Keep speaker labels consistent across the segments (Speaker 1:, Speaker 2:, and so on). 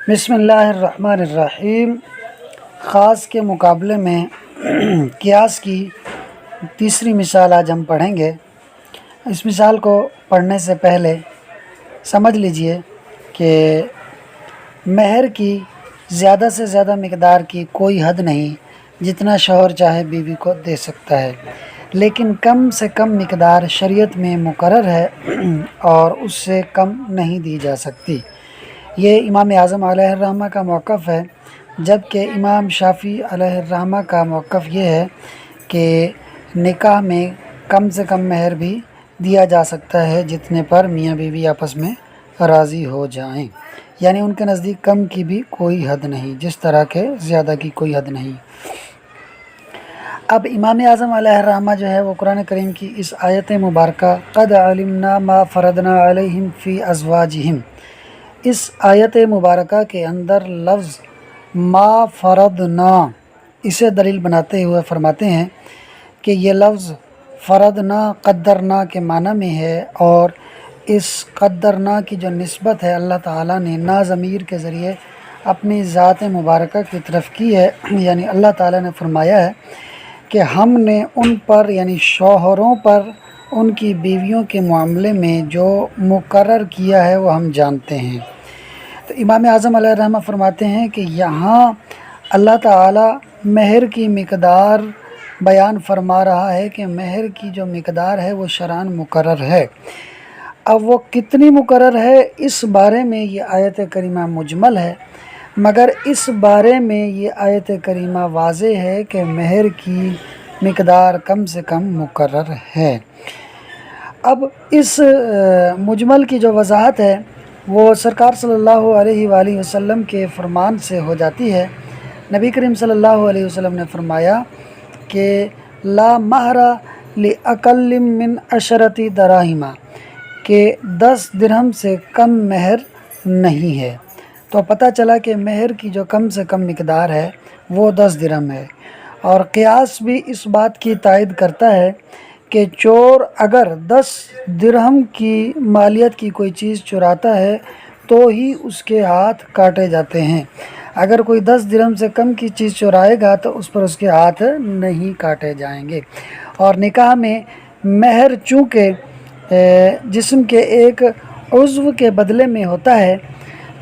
Speaker 1: بسم اللہ الرحمن الرحیم۔ خاص کے مقابلے میں قیاس کی تیسری مثال آج ہم پڑھیں گے۔ اس مثال کو پڑھنے سے پہلے سمجھ لیجئے کہ مہر کی زیادہ سے زیادہ مقدار کی کوئی حد نہیں، جتنا شوہر چاہے بیوی کو دے سکتا ہے، لیکن کم سے کم مقدار شریعت میں مقرر ہے اور اس سے کم نہیں دی جا سکتی۔ یہ امام اعظم علیہ الرحمہ کا موقف ہے، جبکہ امام شافعی علیہ الرحمہ کا موقف یہ ہے کہ نکاح میں کم سے کم مہر بھی دیا جا سکتا ہے، جتنے پر میاں بیوی آپس میں راضی ہو جائیں، یعنی ان کے نزدیک کم کی بھی کوئی حد نہیں، جس طرح کے زیادہ کی کوئی حد نہیں۔ اب امام اعظم علیہ الرحمہ جو ہے وہ قرآن کریم کی اس آیت مبارکہ قد علمنا ما فرضنا علیہم فی ازواجہم، اس آیت مبارکہ کے اندر لفظ ما فرضنا اسے دلیل بناتے ہوئے فرماتے ہیں کہ یہ لفظ فرضنا قدرنا کے معنی میں ہے، اور اس قدرنا کی جو نسبت ہے اللہ تعالیٰ نے نا ضمیر کے ذریعے اپنی ذات مبارکہ کی طرف کی ہے، یعنی اللہ تعالیٰ نے فرمایا ہے کہ ہم نے ان پر یعنی شوہروں پر ان کی بیویوں کے معاملے میں جو مقرر کیا ہے وہ ہم جانتے ہیں۔ تو امام اعظم علیہ الرحمہ فرماتے ہیں کہ یہاں اللہ تعالیٰ مہر کی مقدار بیان فرما رہا ہے کہ مہر کی جو مقدار ہے وہ شرعاً مقرر ہے۔ اب وہ کتنی مقرر ہے اس بارے میں یہ آیت کریمہ مجمل ہے، مگر اس بارے میں یہ آیت کریمہ واضح ہے کہ مہر کی مقدار کم سے کم مقرر ہے۔ اب اس مجمل کی جو وضاحت ہے وہ سرکار صلی اللہ علیہ وآلہ وسلم کے فرمان سے ہو جاتی ہے۔ نبی کریم صلی اللہ علیہ وسلم نے فرمایا کہ لا مہر لأقل من 10 دراہم، کہ 10 درہم سے کم مہر نہیں ہے۔ تو پتہ چلا کہ مہر کی جو کم سے کم مقدار ہے وہ 10 درہم ہے، اور قیاس بھی اس بات کی تائید کرتا ہے کہ چور اگر 10 درہم کی مالیت کی کوئی چیز چراتا ہے تو ہی اس کے ہاتھ کاٹے جاتے ہیں، اگر کوئی 10 درہم سے کم کی چیز چرائے گا تو اس پر اس کے ہاتھ نہیں کاٹے جائیں گے۔ اور نکاح میں مہر چونکہ جسم کے ایک عضو کے بدلے میں ہوتا ہے،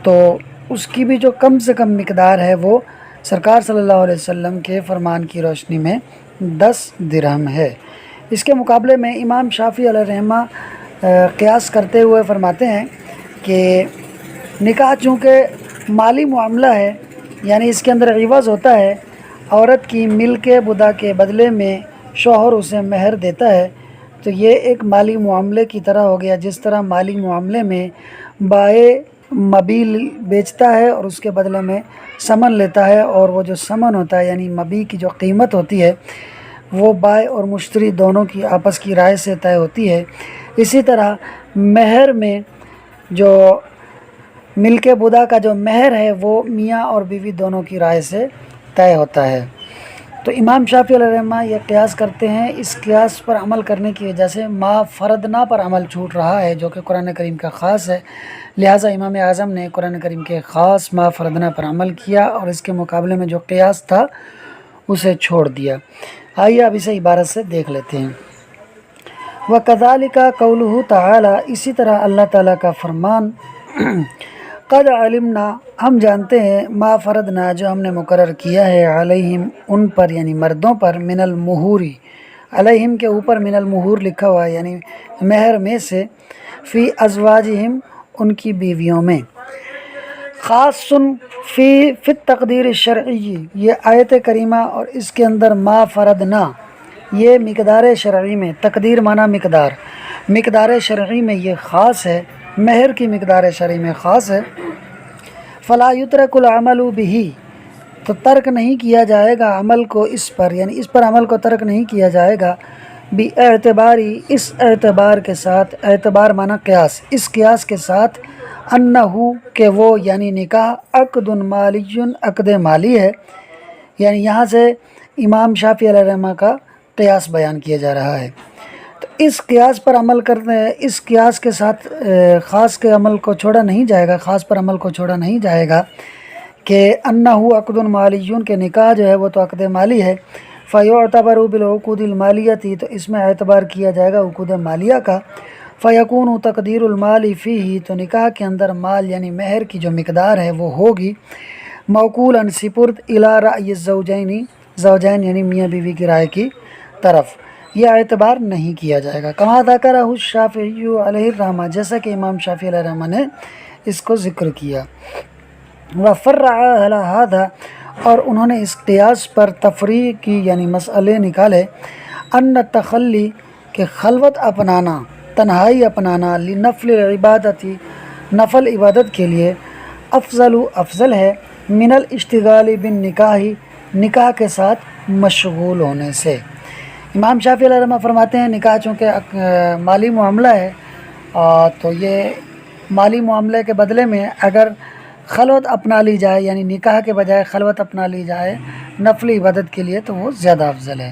Speaker 1: تو اس کی بھی جو کم سے کم مقدار ہے وہ سرکار صلی اللہ علیہ وسلم کے فرمان کی روشنی میں 10 درہم ہے۔ اس کے مقابلے میں امام شافعی علیہ الرحمہ قیاس کرتے ہوئے فرماتے ہیں کہ نکاح چونکہ مالی معاملہ ہے، یعنی اس کے اندر عوض ہوتا ہے، عورت کی ملک بدا کے بدلے میں شوہر اسے مہر دیتا ہے، تو یہ ایک مالی معاملے کی طرح ہو گیا، جس طرح مالی معاملے میں بائع مبیع بیچتا ہے اور اس کے بدلے میں ثمن لیتا ہے، اور وہ جو ثمن ہوتا ہے یعنی مبیع کی جو قیمت ہوتی ہے وہ بائع اور مشتری دونوں کی آپس کی رائے سے طے ہوتی ہے۔ اسی طرح مہر میں جو ملک بدا کا جو مہر ہے وہ میاں اور بیوی دونوں کی رائے سے طے ہوتا ہے۔ تو امام شافعی علیہ الرحمہ یہ قیاس کرتے ہیں، اس قیاس پر عمل کرنے کی وجہ سے ما فرضنا پر عمل چھوٹ رہا ہے، جو کہ قرآن کریم کا خاص ہے، لہٰذا امام اعظم نے قرآن کریم کے خاص ما فرضنا پر عمل کیا اور اس کے مقابلے میں جو قیاس تھا اسے چھوڑ دیا۔ آئیے اب اسے عبارت سے دیکھ لیتے ہیں۔ وَكَذَلِكَ قَوْلُهُ تَعَالَى، اسی طرح اللہ تعالیٰ کا فرمان قد علمنا، ہم جانتے ہیں، ما فرضنا جو ہم نے مقرر کیا ہے، علیہم ان پر یعنی مردوں پر، من المہوری، علیہم کے اوپر من المہور لکھا ہوا ہے یعنی مہر میں سے، فی ازواجہم ان کی بیویوں میں، خاص فی التقدیر الشرعی، یہ آیت کریمہ اور اس کے اندر ما فرضنا یہ مقدار شرعی میں، تقدیر معنی مقدار، مقدار شرعی میں یہ خاص ہے، مہر کی مقدار شرعی میں خاص ہے۔ فلا یترک العمل بہ، تو ترک نہیں کیا جائے گا عمل کو اس پر، یعنی اس پر عمل کو ترک نہیں کیا جائے گا، باعتباری اس اعتبار کے ساتھ، اعتبار معنی قیاس، اس قیاس کے ساتھ، انہو کہ وہ یعنی نکاح عقد مالی، عقد مالی ہے، یعنی یہاں سے امام شافعی علیہ الرحمہ کا قیاس بیان کیا جا رہا ہے۔ تو اس قیاس پر عمل کرنے، اس قیاس کے ساتھ خاص کے عمل کو چھوڑا نہیں جائے گا، خاص پر عمل کو چھوڑا نہیں جائے گا کہ انہ عقد مالیون کے نکاح جو ہے وہ تو عقد مالی ہے، فیعتبر بالعقود المالیتی تو اس میں اعتبار کیا جائے گا عقود مالیہ کا، فیکون تقدیر المال فیہ تو نکاح کے اندر مال یعنی مہر کی جو مقدار ہے وہ ہوگی موکولا سپرد الی رأی زوجین یعنی میاں بیوی کی رائے کی طرف، یہ اعتبار نہیں کیا جائے گا، کما ذکرہ الشافعی علیہ الرحمہ جیسا کہ امام شافعی علیہ الرحمہ نے اس کو ذکر کیا، وفرع علی ھذا اور انہوں نے اس قیاس پر تفریع کی یعنی مسئلے نکالے، ان تخلی کہ خلوت اپنانا، تنہائی اپنانا، لنفل العبادتی نفل عبادت کے لیے، افضل ہے من الاشتغال بالنکاح نکاح کے ساتھ مشغول ہونے سے۔ امام شافعی علیہ الرحمہ فرماتے ہیں نکاح چونکہ مالی معاملہ ہے تو یہ مالی معاملے کے بدلے میں اگر خلوت اپنا لی جائے یعنی نکاح کے بجائے خلوت اپنا لی جائے نفل عبادت کے لیے تو وہ زیادہ افضل ہے۔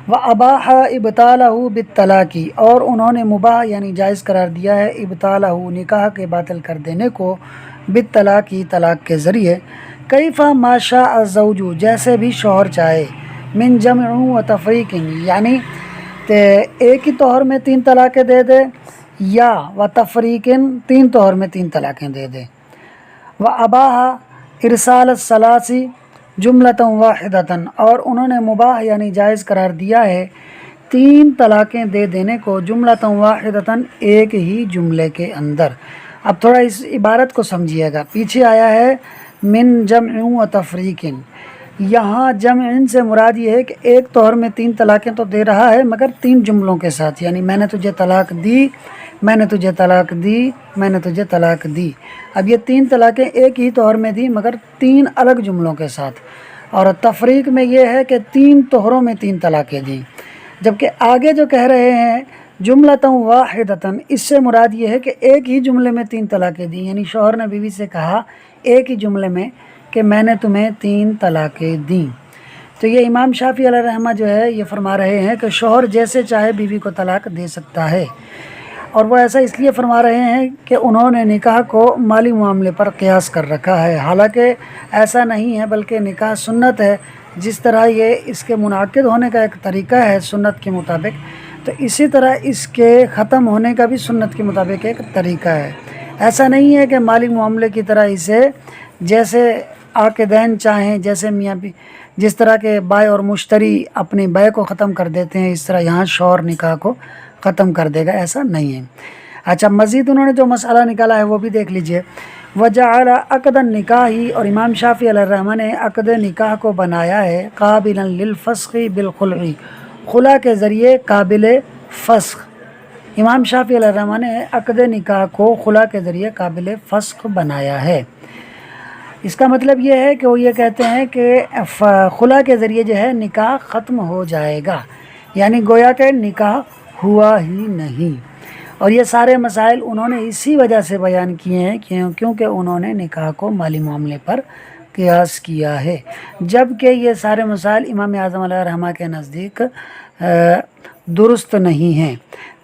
Speaker 1: وَأَبَاحَ إِبْطَالَهُ بِالطَّلَاقِ اور انہوں نے مباح یعنی جائز قرار دیا ہے ابطالہ نکاح کے باطل کر دینے کو بالطلاق طلاق کے ذریعے، کیف ما شاء الزوج جیسے بھی شوہر چاہے، من جمع و تفریق یعنی ایک ہی طہر میں 3 طلاقیں دے دے یا و تفریق 3 طہر میں 3 طلاقیں دے دے، وَأَبَاحَ ارسال الثلاث جملۃ واحدۃ اور انہوں نے مباح یعنی جائز قرار دیا ہے 3 طلاقیں دے دینے کو جملۃ واحدۃ ایک ہی جملے کے اندر۔ اب تھوڑا اس عبارت کو سمجھیے گا، پیچھے آیا ہے من جمع و تفریق، یہاں جمع سے مراد یہ ہے کہ ایک طہر میں 3 طلاقیں تو دے رہا ہے مگر 3 جملوں کے ساتھ، یعنی میں نے تجھے طلاق دی، میں نے تجھے طلاق دی، میں نے تجھے طلاق دی۔ اب یہ 3 طلاقیں ایک ہی طہر میں دی مگر 3 الگ جملوں کے ساتھ، اور تفریق میں یہ ہے کہ 3 طہروں میں 3 طلاقیں دیں، جبکہ آگے جو کہہ رہے ہیں جملۃ واحدۃ اس سے مراد یہ ہے کہ ایک ہی جملے میں 3 طلاقیں دیں، یعنی شوہر نے بیوی سے کہا ایک ہی جملے میں کہ میں نے تمہیں 3 طلاقیں دیں۔ تو یہ امام شافعی علیہ الرحمہ جو ہے یہ فرما رہے ہیں کہ شوہر جیسے چاہے بیوی کو طلاق دے سکتا ہے، اور وہ ایسا اس لیے فرما رہے ہیں کہ انہوں نے نکاح کو مالی معاملے پر قیاس کر رکھا ہے، حالانکہ ایسا نہیں ہے بلکہ نکاح سنت ہے، جس طرح یہ اس کے منعقد ہونے کا ایک طریقہ ہے سنت کے مطابق، تو اسی طرح اس کے ختم ہونے کا بھی سنت کے مطابق ایک طریقہ ہے۔ ایسا نہیں ہے کہ مالی معاملے کی طرح اسے جیسے عاقدین چاہیں، جیسے میاں بھی جس طرح کے بائع اور مشتری اپنی بیع کو ختم کر دیتے ہیں اس طرح یہاں شوہر نکاح کو ختم کر دے گا، ایسا نہیں ہے۔ اچھا، مزید انہوں نے جو مسئلہ نکالا ہے وہ بھی دیکھ لیجئے، وجعل عقد النکاح اور امام شافعی علیہ الرحمہ نے عقد نکاح کو بنایا ہے قابلا للفسخ بالخلع، خلع کے ذریعے قابل فسخ۔ امام شافعی علیہ الرحمہ نے عقد نکاح کو خلع کے ذریعے قابل فسخ بنایا ہے۔ اس کا مطلب یہ ہے کہ وہ یہ کہتے ہیں کہ خلع کے ذریعے جو ہے نکاح ختم ہو جائے گا، یعنی گویا کہ نکاح ہوا ہی نہیں، اور یہ سارے مسائل انہوں نے اسی وجہ سے بیان کیے ہیں کیونکہ انہوں نے نکاح کو مالی معاملے پر قیاس کیا ہے، جبکہ یہ سارے مسائل امام اعظم علیہ الرحمہ کے نزدیک درست نہیں ہیں،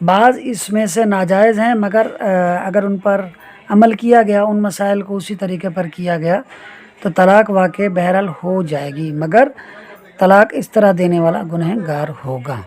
Speaker 1: بعض اس میں سے ناجائز ہیں، مگر اگر ان پر عمل کیا گیا، ان مسائل کو اسی طریقے پر کیا گیا تو طلاق واقع بہرحال ہو جائے گی، مگر طلاق اس طرح دینے والا گنہگار ہوگا۔